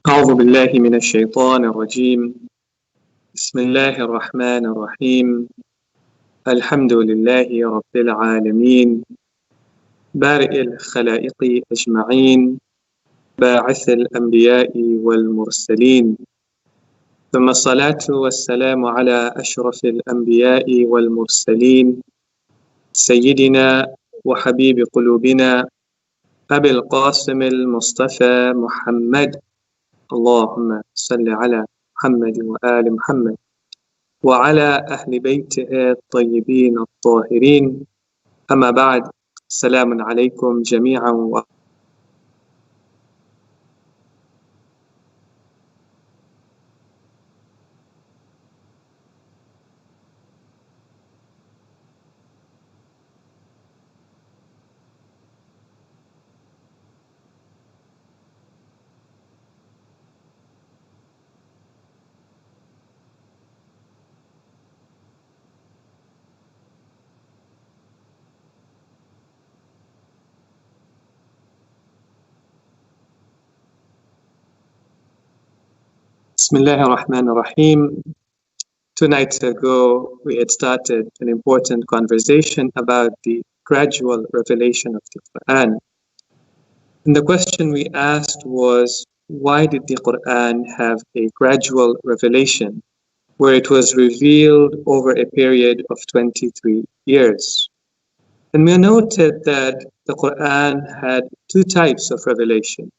أعوذ بالله من الشيطان الرجيم. بسم الله الرحمن الرحيم. الحمد لله رب العالمين، بارئ الخلائق أجمعين، باعث الأنبياء والمرسلين، ثم الصلاة والسلام على أشرف الأنبياء والمرسلين سيدنا وحبيب قلوبنا أبي القاسم المصطفى محمد. اللهم صل على محمد وآل محمد وعلى أهل بيته الطيبين الطاهرين. أما بعد، السلام عليكم جميعا Bismillah ar-Rahman ar-Rahim. 2 nights ago, we had started an important conversation about the gradual revelation of the Qur'an. And the question we asked was, why did the Qur'an have a gradual revelation where it was revealed over a period of 23 years? And we noted that the Qur'an had 2 types of revelation.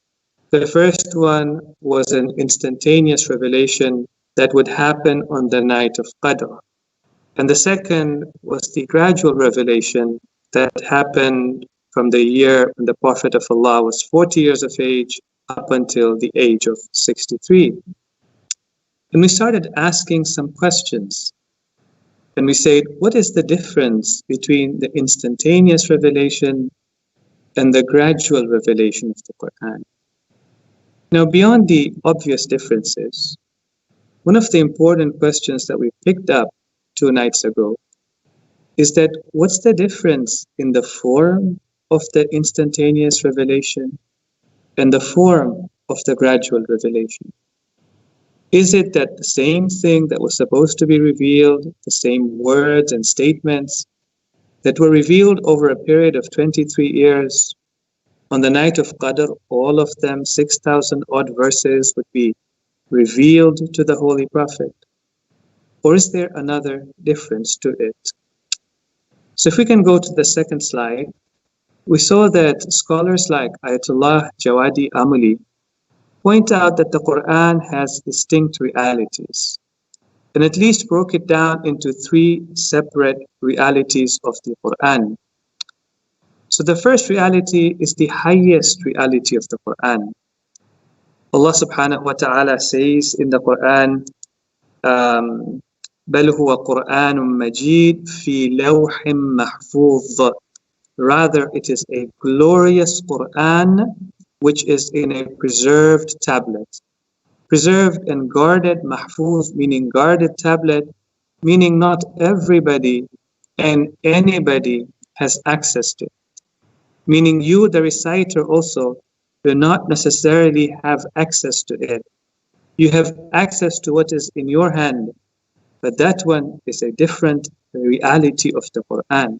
The first one was an instantaneous revelation that would happen on the night of Qadr. And the second was the gradual revelation that happened from the year when the Prophet of Allah was 40 years of age up until the age of 63. And we started asking some questions. And we said, what is the difference between the instantaneous revelation and the gradual revelation of the Qur'an? Now, beyond the obvious differences, one of the important questions that we picked up 2 nights ago is that what's the difference in the form of the instantaneous revelation and the form of the gradual revelation? Is it that the same thing that was supposed to be revealed, the same words and statements that were revealed over a period of 23 years, on the night of Qadr, all of them, 6,000 odd verses, would be revealed to the Holy Prophet? Or is there another difference to it? So if we can go to the second slide, we saw that scholars like Ayatollah Jawadi Amuli point out that the Qur'an has distinct realities, and at least broke it down into 3 separate realities of the Qur'an. So the first reality is the highest reality of the Qur'an. Allah subhanahu wa ta'ala says in the Qur'an, بَلْ هُوَ قُرْآنٌ مَجِيدٌ فِي لَوْحٍ مَحْفُوظٍ. Rather, it is a glorious Qur'an which is in a preserved tablet. Preserved and guarded, mahfuz meaning guarded tablet, meaning not everybody and anybody has access to it. Meaning you, the reciter, also do not necessarily have access to it. You have access to what is in your hand, but that one is a different reality of the Qur'an. And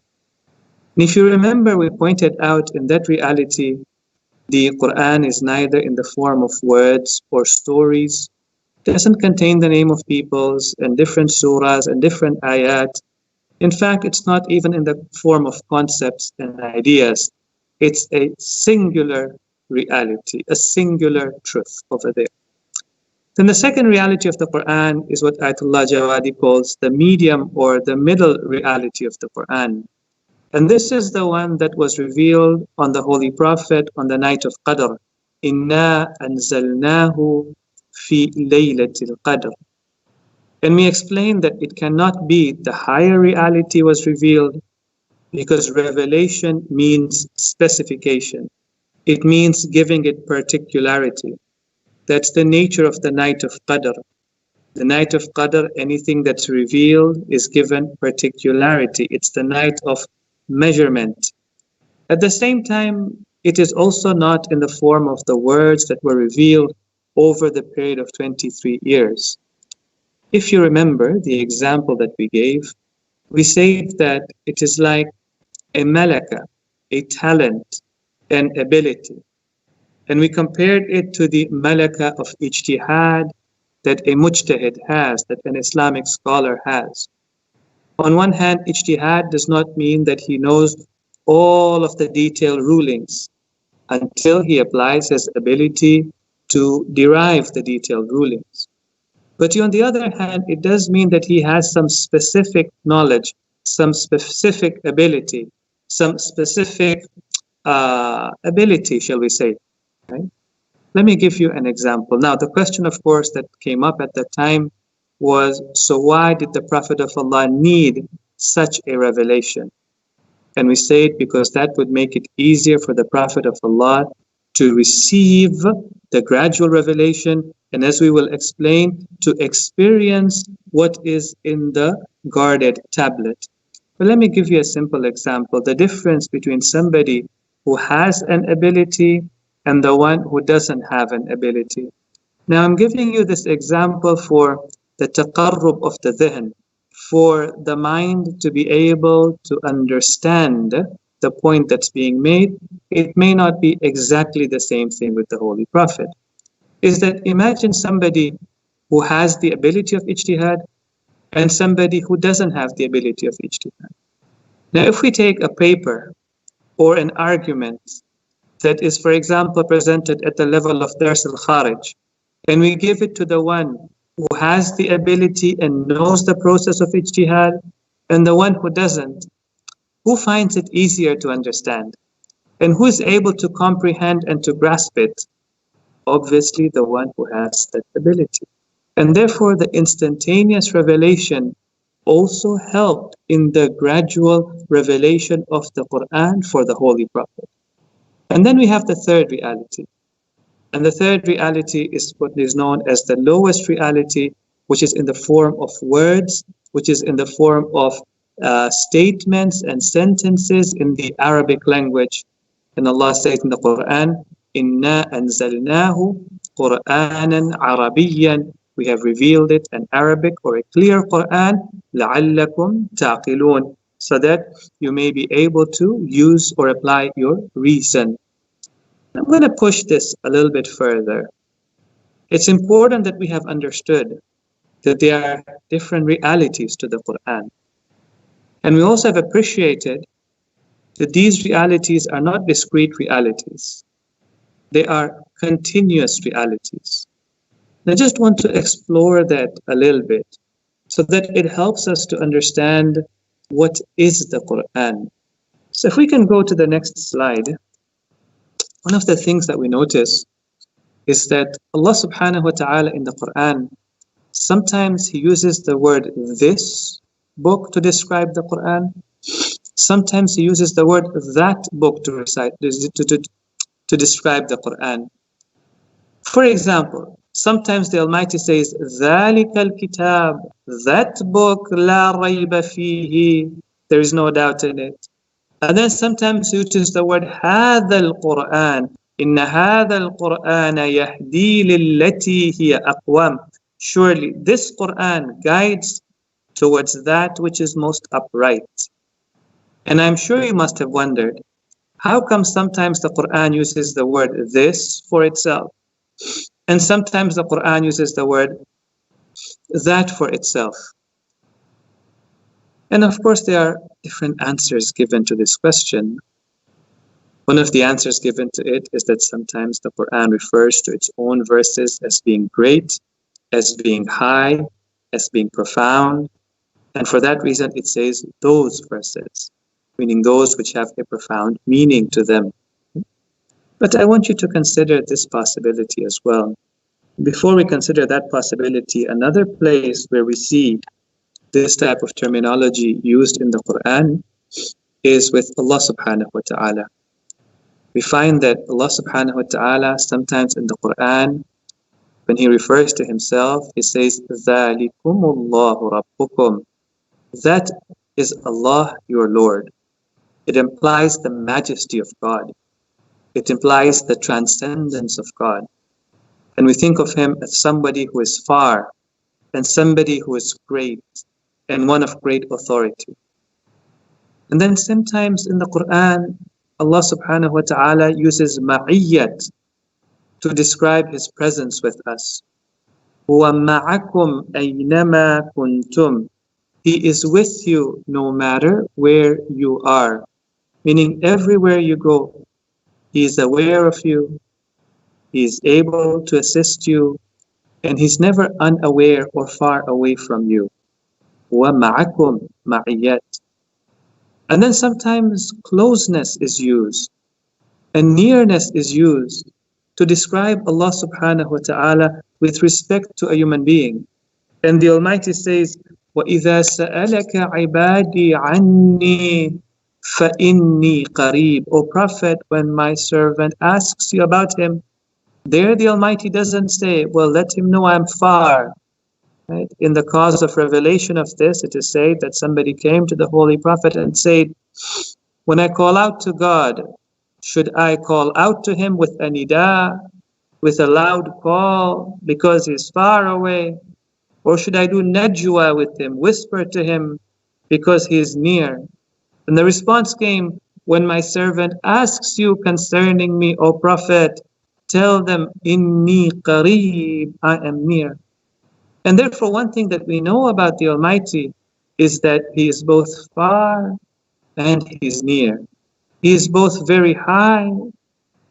if you remember, we pointed out in that reality, the Qur'an is neither in the form of words or stories. It doesn't contain the name of peoples and different surahs and different ayat. In fact, it's not even in the form of concepts and ideas. It's a singular reality, a singular truth over there. Then the second reality of the Qur'an is what Ayatollah Jawadi calls the medium or the middle reality of the Qur'an. And this is the one that was revealed on the Holy Prophet on the night of Qadr. Inna anzalnahu fi laylatil Qadr. And we explained that it cannot be the higher reality was revealed, because revelation means specification. It means giving it particularity. That's the nature of the night of Qadr. The night of Qadr, anything that's revealed is given particularity. It's the night of measurement. At the same time, it is also not in the form of the words that were revealed, over the period of 23 years. If you remember the example that we gave, we said that it is like a malaka, a talent, an ability. And we compared it to the malaka of ijtihad that a mujtahid has, that an Islamic scholar has. On one hand, ijtihad does not mean that he knows all of the detailed rulings until he applies his ability to derive the detailed rulings. But on the other hand, it does mean that he has some specific knowledge, some specific ability, some specific ability, shall we say, right? Let me give you an example. Now, the question, of course, that came up at that time was, so why did the Prophet of Allah need such a revelation? And we said because that would make it easier for the Prophet of Allah to receive the gradual revelation, and as we will explain, to experience what is in the guarded tablet. But let me give you a simple example. The difference between somebody who has an ability and the one who doesn't have an ability. Now I'm giving you this example for the taqarrub of the dhihn, for the mind to be able to understand the point that's being made. It may not be exactly the same thing with the Holy Prophet. Is that imagine somebody who has the ability of ijtihad and somebody who doesn't have the ability of ijtihad. Now if we take a paper or an argument that is, for example, presented at the level of Dars al-Kharij, and we give it to the one who has the ability and knows the process of ijtihad, and the one who doesn't, who finds it easier to understand? And who is able to comprehend and to grasp it? Obviously, the one who has that ability. And therefore, the instantaneous revelation also helped in the gradual revelation of the Qur'an for the Holy Prophet. And then we have the third reality. And the third reality is what is known as the lowest reality, which is in the form of words, which is in the form of statements and sentences in the Arabic language. And Allah says in the Qur'an, إِنَّا أَنزَلْنَاهُ قُرْآنًا عَرَبِيًّا. We have revealed it in Arabic or a clear Qur'an, لَعَلَّكُمْ تَعْقِلُونَ, so that you may be able to use or apply your reason. I'm going to push this a little bit further. It's important that we have understood that there are different realities to the Qur'an. And we also have appreciated that these realities are not discrete realities. They are continuous realities. And I just want to explore that a little bit so that it helps us to understand what is the Qur'an. So if we can go to the next slide, one of the things that we notice is that Allah subhanahu wa ta'ala in the Qur'an, sometimes He uses the word this book to describe the Qur'an. Sometimes He uses the word that book to describe the Qur'an. For example, sometimes the Almighty says, ذَلِكَ الْكِتَابِ, that book, لَا رَيْبَ فِيهِ, there is no doubt in it. And then sometimes He uses the word هَذَا الْقُرْآنِ, إِنَّ هَذَا الْقُرْآنَ يَهْدِي لِلَّتِي هِيَ أَقْوَمُ. Surely this Qur'an guides towards that which is most upright. And I'm sure you must have wondered, how come sometimes the Qur'an uses the word this for itself, and sometimes the Qur'an uses the word that for itself? And of course, there are different answers given to this question. One of the answers given to it is that sometimes the Qur'an refers to its own verses as being great, as being high, as being profound. And for that reason, it says those verses, meaning those which have a profound meaning to them. But I want you to consider this possibility as well. Before we consider that possibility, another place where we see this type of terminology used in the Qur'an is with Allah subhanahu wa ta'ala. We find that Allah subhanahu wa ta'ala sometimes in the Qur'an, when He refers to Himself, He says, ذَلِكُمُ اللَّهُ رَبُّكُمْ. That is Allah, your Lord. It implies the majesty of God. It implies the transcendence of God. And we think of him as somebody who is far and somebody who is great and one of great authority. And then sometimes in the Qur'an, Allah subhanahu wa ta'ala uses ma'iyyat to describe his presence with us. وَمَعَكُمْ أَيْنَمَا كُنْتُمْ. He is with you no matter where you are. Meaning everywhere you go, he is aware of you, he is able to assist you, and he's never unaware or far away from you. وَمَعَكُمْ مَعِيَّةٌ. And then sometimes closeness is used and nearness is used to describe Allah subhanahu wa ta'ala with respect to a human being. And the Almighty says, وَإِذَا سَأَلَكَ عِبَادِي عَنِّي فَإِنِّي قَرِيبٌ. O Prophet, when my servant asks you about him, there the Almighty doesn't say, well, let him know I'm far. Right? In the cause of revelation of this, it is said that somebody came to the Holy Prophet and said, when I call out to God, should I call out to him with a nida, with a loud call because he's far away? Or should I do najwa with him, whisper to him because he is near? And the response came, when my servant asks you concerning me, O Prophet, tell them, inni qareeb, I am near. And therefore, one thing that we know about the Almighty is that he is both far and he is near. He is both very high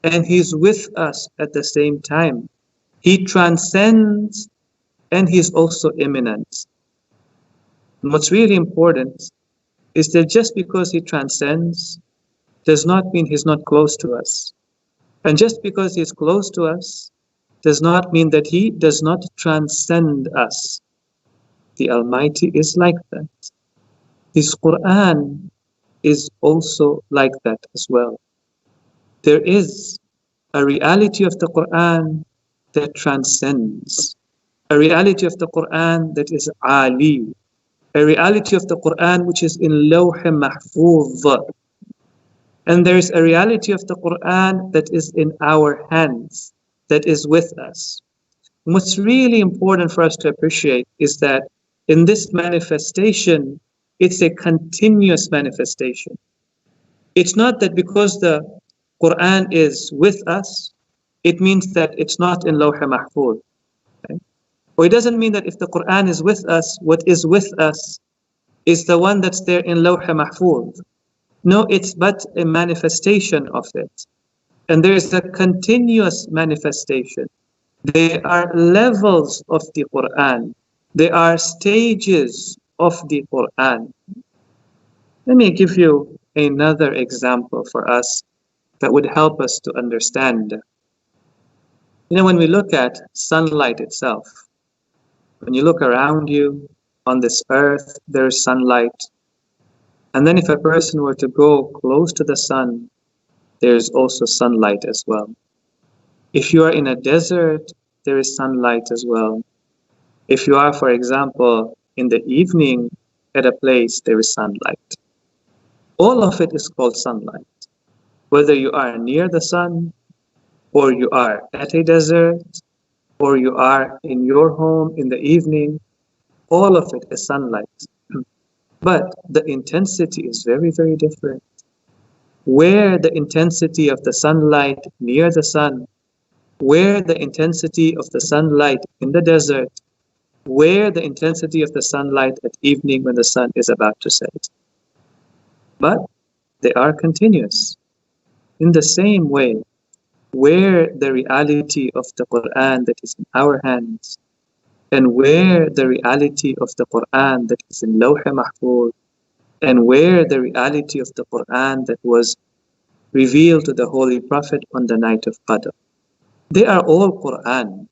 and he is with us at the same time. He transcends and he is also immanent. And what's really important is that just because he transcends does not mean he's not close to us. And just because he's close to us does not mean that he does not transcend us. The Almighty is like that. His Qur'an is also like that as well. There is a reality of the Qur'an that transcends, a reality of the Qur'an that is Ali, a reality of the Qur'an which is in Lawh Mahfuz. And there is a reality of the Qur'an that is in our hands, that is with us. And what's really important for us to appreciate is that in this manifestation, it's a continuous manifestation. It's not that because the Qur'an is with us, it means that it's not in Lawh Mahfuz. Okay? Or it doesn't mean that if the Qur'an is with us, what is with us is the one that's there in Lawh Mahfuz. No, it's but a manifestation of it. And there is a continuous manifestation. There are levels of the Qur'an. There are stages of the Qur'an. Let me give you another example for us that would help us to understand. You know, when we look at sunlight itself, when you look around you on this earth, there is sunlight. And then if a person were to go close to the sun, there is also sunlight as well. If you are in a desert, there is sunlight as well. If you are, for example, in the evening at a place, there is sunlight. All of it is called sunlight. Whether you are near the sun, or you are at a desert, or you are in your home in the evening, all of it is sunlight. But the intensity is very, very different. Where the intensity of the sunlight near the sun, where the intensity of the sunlight in the desert, where the intensity of the sunlight at evening when the sun is about to set. But they are continuous. In the same way, where the reality of the Qur'an that is in our hands, and where the reality of the Qur'an that is in Lawh Mahfuz, and where the reality of the Qur'an that was revealed to the Holy Prophet on the night of Qadr. They are all Qur'an.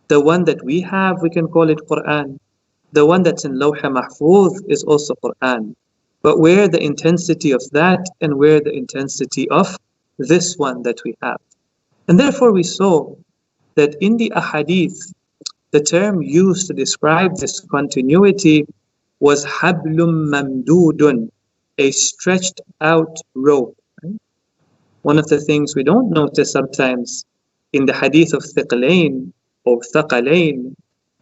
The one that we have, we can call it Qur'an. The one that's in Lawh Mahfuz is also Qur'an. But where the intensity of that and where the intensity of this one that we have. And therefore we saw that in the ahadith, the term used to describe this continuity was hablum mamdudun, a stretched out rope. Right? One of the things we don't notice sometimes in the hadith of Thiqlain or ثقلين,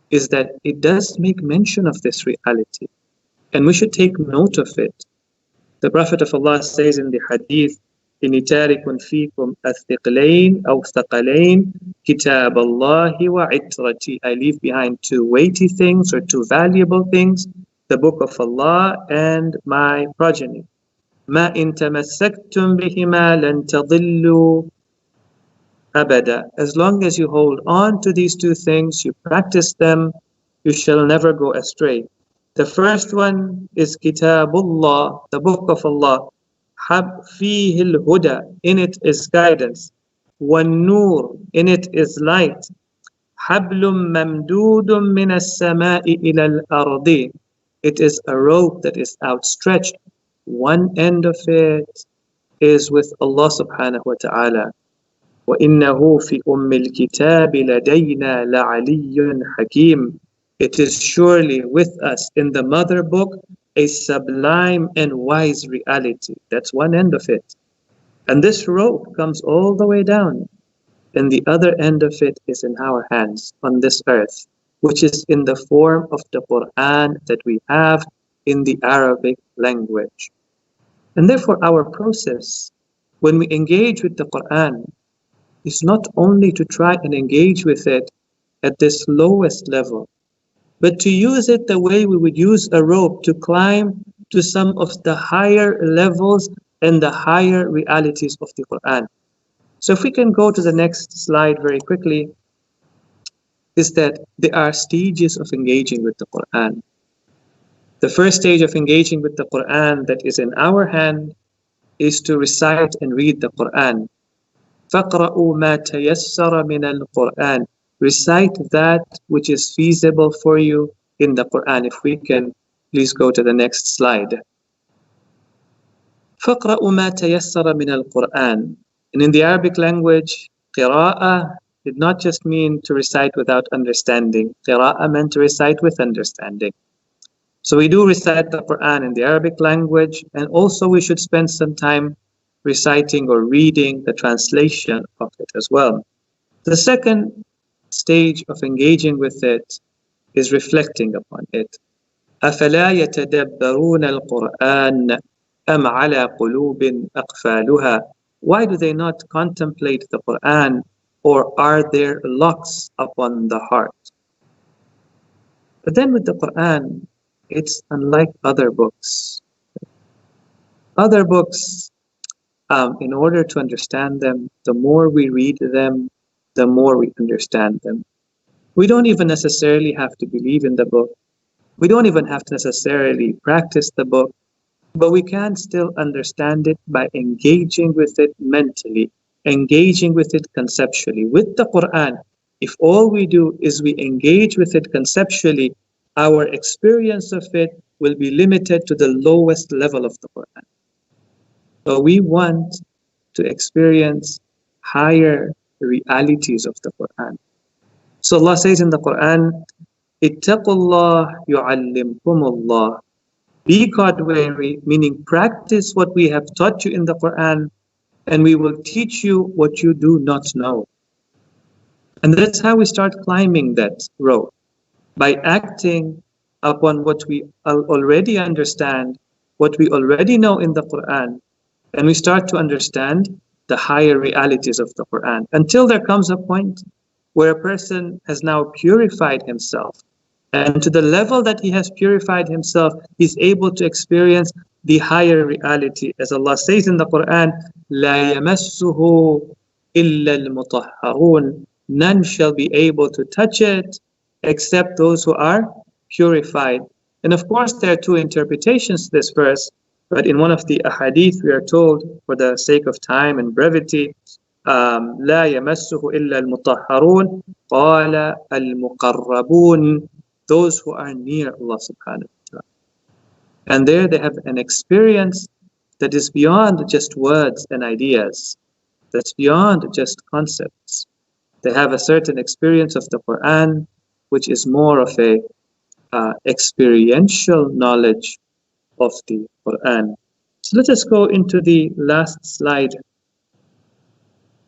is that it does make mention of this reality, and we should take note of it. The Prophet of Allah says in the hadith, إِنِّي تَارِكٌ فِيكُمْ الثِّقْلَيْنِ أَوْ ثَقَلَيْنِ كِتَابَ اللَّهِ وَعِتْرَتِي. I leave behind two weighty things or two valuable things, the book of Allah and my progeny. مَا إِن تَمَسَّكْتُمْ بِهِمَا لَن تَضِلُّوا أَبَدًا. As long as you hold on to these two things, you practice them, you shall never go astray. The first one is Kitabullah, the book of Allah. فِيهِ الْهُدَى, in it is guidance. وَالنُّورُ, in it is light. حَبْلٌ مَمْدُودٌ مِنَ السَّمَاءِ إِلَى الْأَرْضِ. It is a rope that is outstretched. One end of it is with Allah subhanahu wa ta'ala. وَإِنَّهُ فِي أُمِّ الْكِتَابِ لَدَيْنَا لَعَلِيٌّ حَكِيمٌ. It is surely with us in the mother book a sublime and wise reality. That's one end of it. And this rope comes all the way down. And the other end of it is in our hands on this earth, which is in the form of the Qur'an that we have in the Arabic language. And therefore our process when we engage with the Qur'an is not only to try and engage with it at this lowest level, but to use it the way we would use a rope to climb to some of the higher levels and the higher realities of the Qur'an. So if we can go to the next slide very quickly, is that there are stages of engaging with the Qur'an. The first stage of engaging with the Qur'an that is in our hand is to recite and read the Qur'an. فَقْرَأُوا مَا تَيَسَّرَ مِنَ الْقُرْآنِ. Recite that which is feasible for you in the Qur'an. If we can, please go to the next slide. فَقْرَأُوا مَا تَيَسَّرَ مِنَ الْقُرْآنِ. And in the Arabic language, qira'ah did not just mean to recite without understanding. Qira'ah meant to recite with understanding. So we do recite the Qur'an in the Arabic language, and also we should spend some time reciting or reading the translation of it as well. The second stage of engaging with it is reflecting upon it. أَفَلَا يَتَدَبَّرُونَ الْقُرْآنَ أَمْ عَلَى قُلُوبٍ أَقْفَالُهَا. Why do they not contemplate the Qur'an, or are there locks upon the heart? But then with the Qur'an, it's unlike other books. Other books, in order to understand them, the more we read them, the more we understand them. We don't even necessarily have to believe in the book. We don't even have to necessarily practice the book, but we can still understand it by engaging with it mentally, engaging with it conceptually. With the Qur'an, if all we do is we engage with it conceptually, our experience of it will be limited to the lowest level of the Qur'an. So we want to experience higher realities of the Qur'an. So Allah says in the Qur'an, Ittaqullah yu'allimkumullah. Be God wary, meaning practice what we have taught you in the Qur'an, and we will teach you what you do not know. And that's how we start climbing that road, by acting upon what we already understand, what we already know in the Qur'an, and we start to understand the higher realities of the Qur'an, until there comes a point where a person has now purified himself. And to the level that he has purified himself, he's able to experience the higher reality. As Allah says in the Qur'an, لَا يَمَسُّهُ إِلَّا الْمُطَهَّرُونَ. None shall be able to touch it except those who are purified. And of course, there are two interpretations to this verse. But in one of the ahadith, we are told, for the sake of time and brevity, لا يمسه إلا المطهرون قال المقربون, those who are near Allah subhanahu wa ta'ala. And there they have an experience that is beyond just words and ideas, that's beyond just concepts. They have a certain experience of the Qur'an, which is more of a experiential knowledge of the Qur'an. So let us go into the last slide,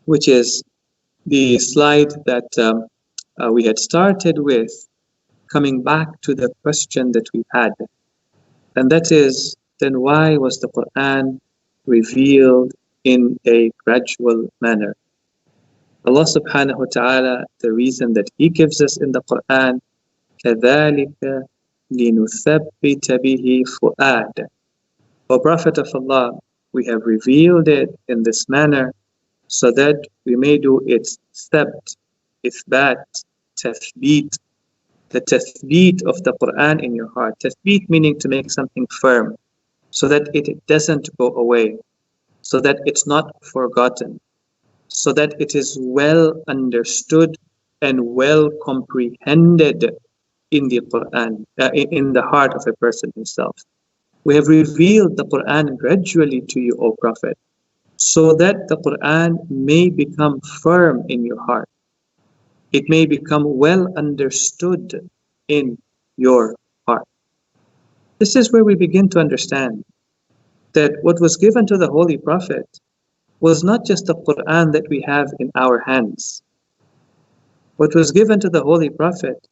which is the slide that we had started with coming back to the question that we had, and that is, then why was the Qur'an revealed in a gradual manner? Allah subhanahu wa ta'ala, the reason that He gives us in the Qur'an, كَذَلِكَ لِنُثَبِّتَ بِهِ فُؤَادًا. O Prophet of Allah, we have revealed it in this manner so that we may do its thabt, ithbat, tathbeet, the tathbeet of the Qur'an in your heart. Tathbeet meaning to make something firm, so that it doesn't go away, so that it's not forgotten, so that it is well understood and well comprehended in the Qur'an, in the heart of a person himself. We have revealed the Qur'an gradually to you, O Prophet, so that the Qur'an may become firm in your heart. It may become well understood in your heart. This is where we begin to understand that what was given to the Holy Prophet was not just the Qur'an that we have in our hands. What was given to the Holy Prophet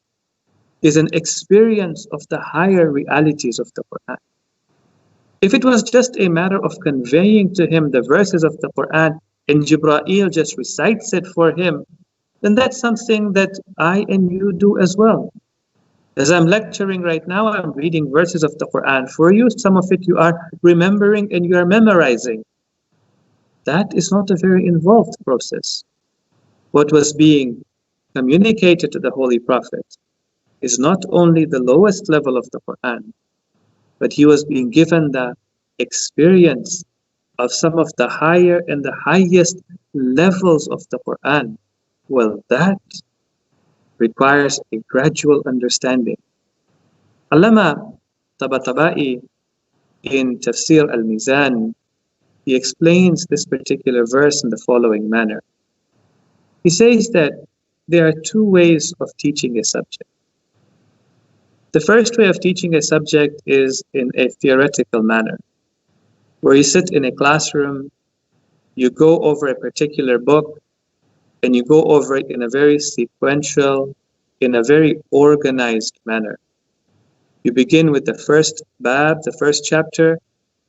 is an experience of the higher realities of the Qur'an. If it was just a matter of conveying to him the verses of the Qur'an and Jibreel just recites it for him, then that's something that I and you do as well. As I'm lecturing right now, I'm reading verses of the Qur'an for you. Some of it you are remembering and you are memorizing. That is not a very involved process. What was being communicated to the Holy Prophet is not only the lowest level of the Qur'an, but he was being given the experience of some of the higher and the highest levels of the Qur'an. Well, that requires a gradual understanding. Allama Tabatabai in Tafsir al-Mizan, he explains this particular verse in the following manner. He says that there are two ways of teaching a subject. The first way of teaching a subject is in a theoretical manner, where you sit in a classroom, you go over a particular book, and you go over it in a very sequential, in a very organized manner. You begin with the first bab, the first chapter,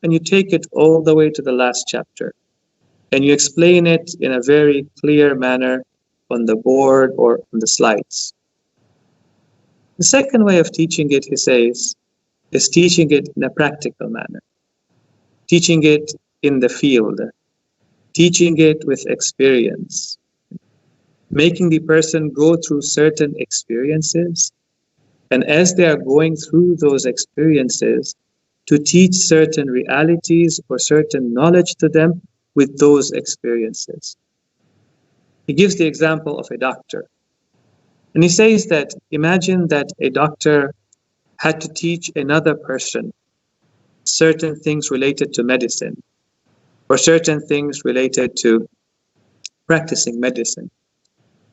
and you take it all the way to the last chapter. And you explain it in a very clear manner on the board or on the slides. The second way of teaching it, he says, is teaching it in a practical manner. Teaching it in the field. Teaching it with experience. Making the person go through certain experiences, and as they are going through those experiences, to teach certain realities or certain knowledge to them with those experiences. He gives the example of a doctor. And he says that, imagine that a doctor had to teach another person certain things related to medicine, or certain things related to practicing medicine.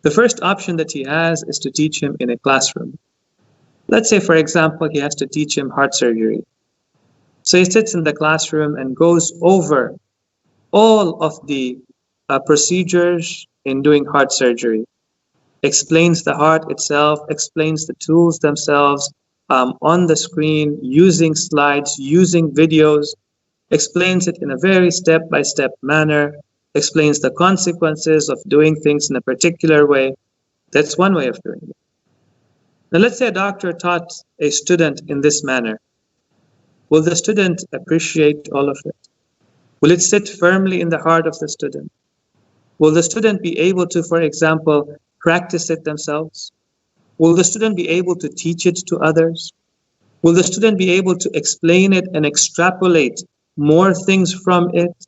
The first option that he has is to teach him in a classroom. Let's say, for example, he has to teach him heart surgery. So he sits in the classroom and goes over all of the procedures in doing heart surgery. Explains the heart itself, explains the tools themselves on the screen, using slides, using videos, explains it in a very step-by-step manner, explains the consequences of doing things in a particular way. That's one way of doing it. Now let's say a doctor taught a student in this manner. Will the student appreciate all of it? Will it sit firmly in the heart of the student? Will the student be able to, for example, practice it themselves? Will the student be able to teach it to others? Will the student be able to explain it and extrapolate more things from it?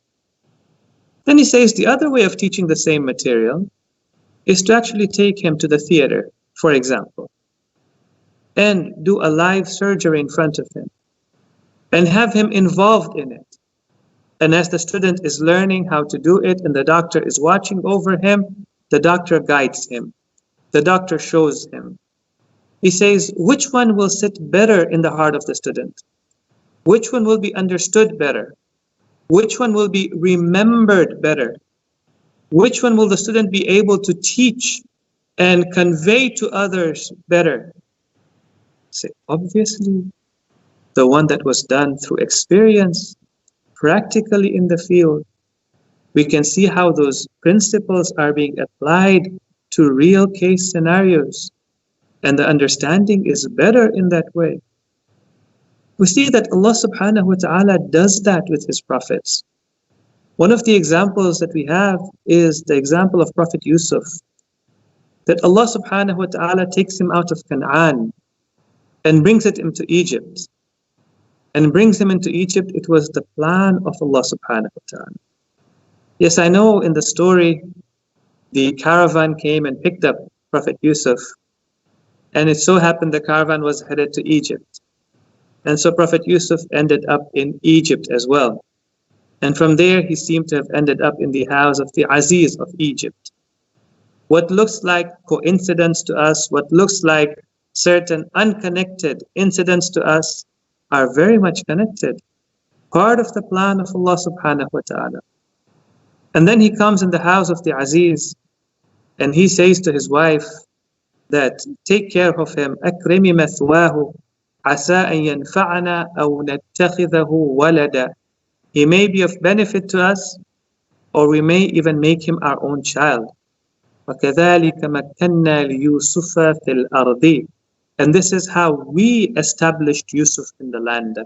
Then he says the other way of teaching the same material is to actually take him to the theater, for example, and do a live surgery in front of him and have him involved in it. And as the student is learning how to do it and the doctor is watching over him, the doctor guides him. The doctor shows him. He says, which one will sit better in the heart of the student? Which one will be understood better? Which one will be remembered better? Which one will the student be able to teach and convey to others better? Say, obviously, the one that was done through experience, practically in the field. We can see how those principles are being applied to real case scenarios, and the understanding is better in that way. We see that Allah subhanahu wa ta'ala does that with His prophets. One of the examples that we have is the example of Prophet Yusuf, that Allah subhanahu wa ta'ala takes him out of Canaan and brings it into Egypt. And brings him into Egypt, it was the plan of Allah subhanahu wa ta'ala. Yes, I know in the story, the caravan came and picked up Prophet Yusuf, and it so happened the caravan was headed to Egypt. And so Prophet Yusuf ended up in Egypt as well. And from there, he seemed to have ended up in the house of the Aziz of Egypt. What looks like coincidence to us, what looks like certain unconnected incidents to us, are very much connected. Part of the plan of Allah subhanahu wa ta'ala. And then he comes in the house of the Aziz, and he says to his wife that, take care of him, أكرمي مثواه عسى أن ينفعنا أو نتخذه ولدا. He may be of benefit to us, or we may even make him our own child. وكذلك مكنا ليوسف في الأرض. And this is how we established Yusuf in the land.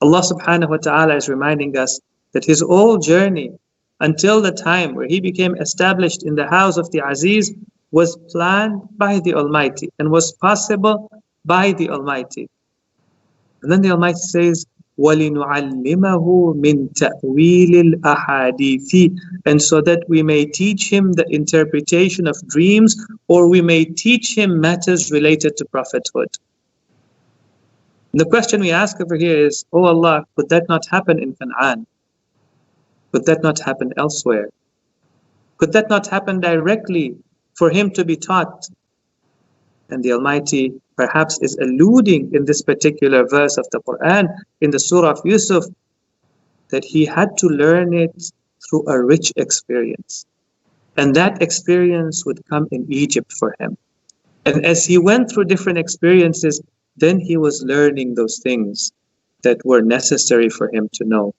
Allah subhanahu wa ta'ala is reminding us that his whole journey until the time where he became established in the house of the Aziz was planned by the Almighty and was possible by the Almighty. And then the Almighty says, وَلِنُعَلِّمَهُ مِن تَأْوِيلِ الْأَحَادِيثِ, and so that we may teach him the interpretation of dreams, or we may teach him matters related to prophethood. And the question we ask over here is, oh Allah, could that not happen in Canaan? Could that not happen elsewhere? Could that not happen directly for him to be taught? And the Almighty perhaps is alluding in this particular verse of the Qur'an, in the Surah of Yusuf, that he had to learn it through a rich experience. And that experience would come in Egypt for him. And as he went through different experiences, then he was learning those things that were necessary for him to know.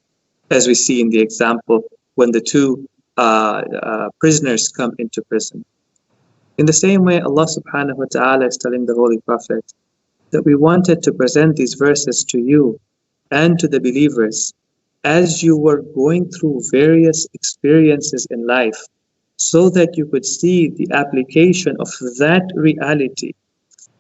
As we see in the example when the two prisoners come into prison. In the same way, Allah subhanahu wa ta'ala is telling the Holy Prophet that we wanted to present these verses to you and to the believers as you were going through various experiences in life, so that you could see the application of that reality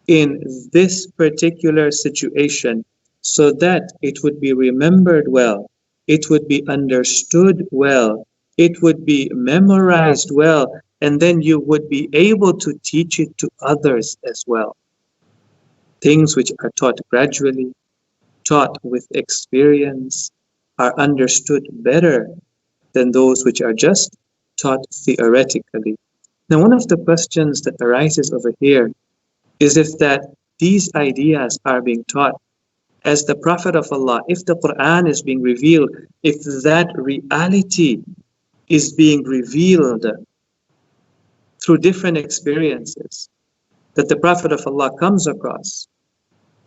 in this particular situation, so that it would be remembered well, it would be understood well, it would be memorized well, and then you would be able to teach it to others as well. Things which are taught gradually, taught with experience, are understood better than those which are just taught theoretically. Now, one of the questions that arises over here is if that these ideas are being taught as the Prophet of Allah, if the Qur'an is being revealed, if that reality is being revealed through different experiences that the Prophet of Allah comes across,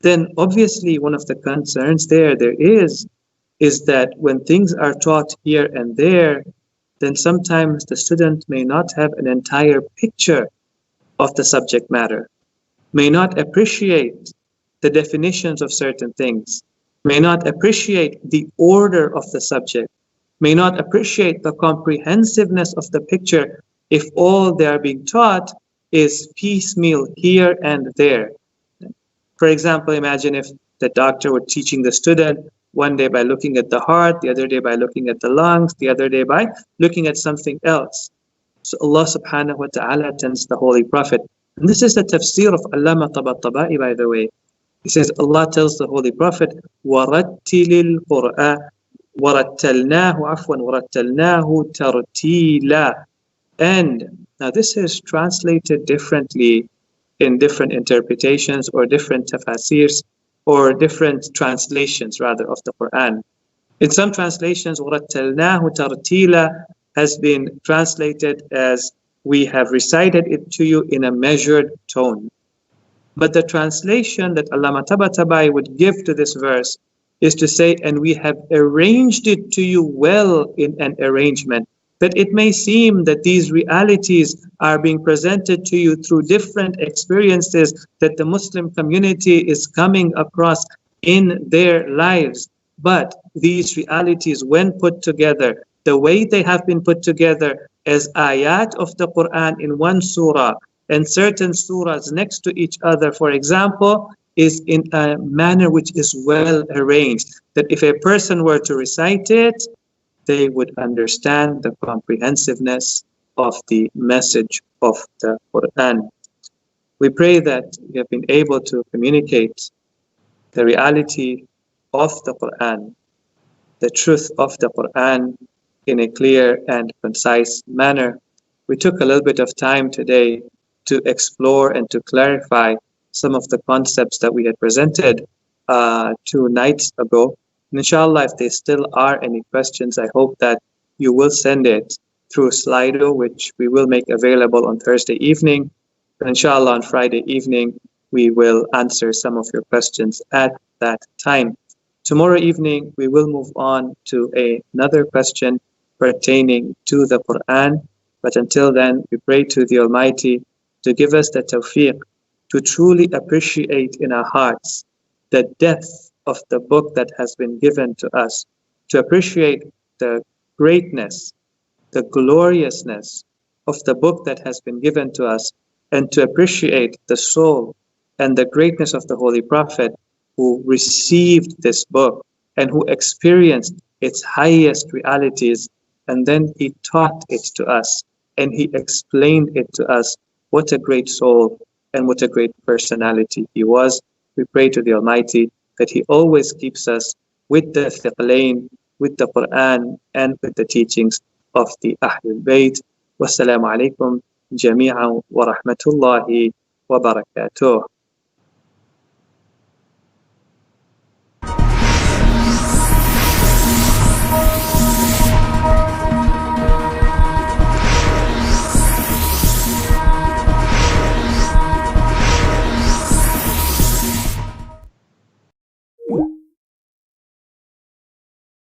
then obviously one of the concerns there is that when things are taught here and there, then sometimes the student may not have an entire picture of the subject matter, may not appreciate the definitions of certain things, may not appreciate the order of the subject, may not appreciate the comprehensiveness of the picture if all they are being taught is piecemeal here and there. For example, imagine if the doctor were teaching the student one day by looking at the heart, the other day by looking at the lungs, the other day by looking at something else. So Allah subhanahu wa ta'ala tells the Holy Prophet, and this is the tafsir of Allama Tabatabai, by the way. He says, Allah tells the Holy Prophet, وَرَتِّلِ الْقُرْآنَ وَرَتَّلْنَاهُ عَفْوًا وَرَتَّلْنَاهُ تَرْتِيلًا. And now this is translated differently in different interpretations or different tafasirs or different translations rather of the Quran. In some translations, وَرَتَّلْنَاهُ تَرْتِيلًا has been translated as we have recited it to you in a measured tone. But the translation that Allama Tabatabai would give to this verse is to say, and we have arranged it to you well in an arrangement. That it may seem that these realities are being presented to you through different experiences that the Muslim community is coming across in their lives. But these realities, when put together, the way they have been put together as ayat of the Qur'an in one surah and certain surahs next to each other, for example, is in a manner which is well arranged, that if a person were to recite it, they would understand the comprehensiveness of the message of the Qur'an. We pray that we have been able to communicate the reality of the Qur'an, the truth of the Qur'an in a clear and concise manner. We took a little bit of time today to explore and to clarify some of the concepts that we had presented 2 nights ago. And inshallah, if there still are any questions, I hope that you will send it through Slido, which we will make available on Thursday evening. And inshallah, on Friday evening, we will answer some of your questions at that time. Tomorrow evening, we will move on to another question pertaining to the Qur'an. But until then, we pray to the Almighty to give us the tawfiq to truly appreciate in our hearts the depth of the book that has been given to us, to appreciate the greatness, the gloriousness of the book that has been given to us, and to appreciate the soul and the greatness of the Holy Prophet who received this book and who experienced its highest realities, and then he taught it to us and he explained it to us. What a great soul and what a great personality he was. We pray to the Almighty that he always keeps us with the Thiqlain, with the Qur'an, and with the teachings of the Ahlul Bayt. Wassalamu alaikum jami'an wa rahmatullahi wa barakatuh.